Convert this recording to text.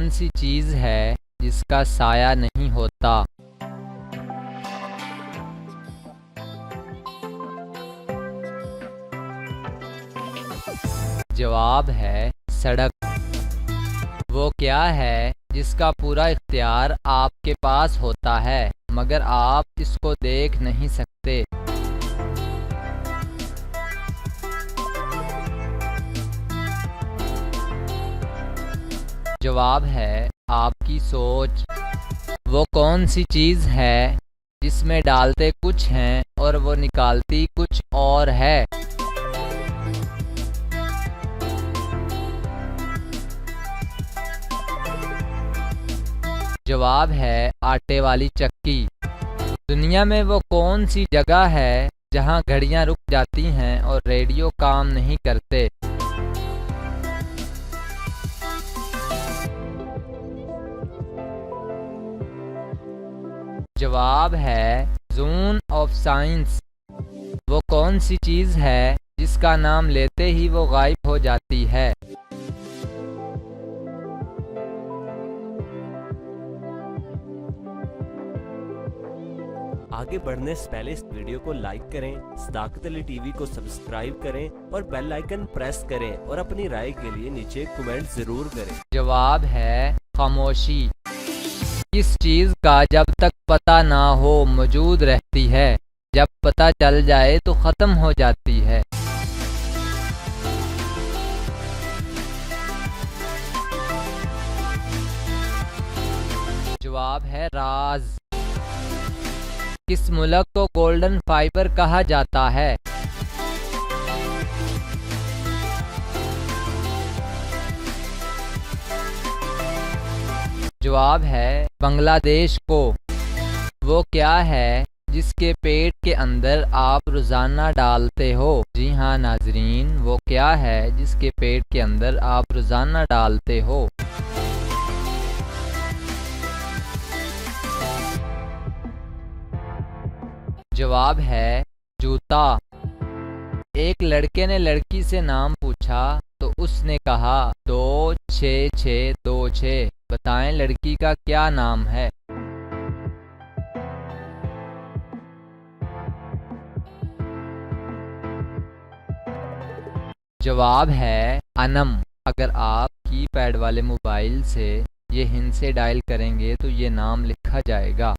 कौन सी चीज़ है जिसका साया नहीं होता? जवाब है सड़क। वो क्या है जिसका पूरा इख्तियार आपके पास होता है मगर आप इसको देख नहीं सकते? जवाब है आपकी सोच। वो कौन सी चीज़ है जिसमें डालते कुछ हैं और वो निकालती कुछ और है? जवाब है आटे वाली चक्की। दुनिया में वो कौन सी जगह है जहां घड़ियां रुक जाती हैं और रेडियो काम नहीं करते? जवाब है ज़ून ऑफ साइंस। वो कौन सी चीज़ है जिसका नाम लेते ही वो गायब हो जाती है? आगे बढ़ने से पहले इस वीडियो को लाइक करें, सदाकत अली टीवी को सब्सक्राइब करें और बेल आइकन प्रेस करें और अपनी राय के लिए नीचे कमेंट जरूर करें। जवाब है खामोशी। किस चीज़ का जब तक पता ना हो मौजूद रहती है, जब पता चल जाए तो ख़त्म हो जाती है? जवाब है राज। किस मुल्क को गोल्डन फाइबर कहा जाता है? जवाब है बांग्लादेश को। वो क्या है जिसके पेट के अंदर आप रोज़ाना डालते हो? जी हाँ नाजरीन, वो क्या है जिसके पेट के अंदर आप रोज़ाना डालते हो? जवाब है जूता। एक लड़के ने लड़की से नाम पूछा तो उसने कहा 26626। बताएं लड़की का क्या नाम है? जवाब है अनम। अगर आप कीपैड वाले मोबाइल से ये हिंद से डायल करेंगे तो ये नाम लिखा जाएगा।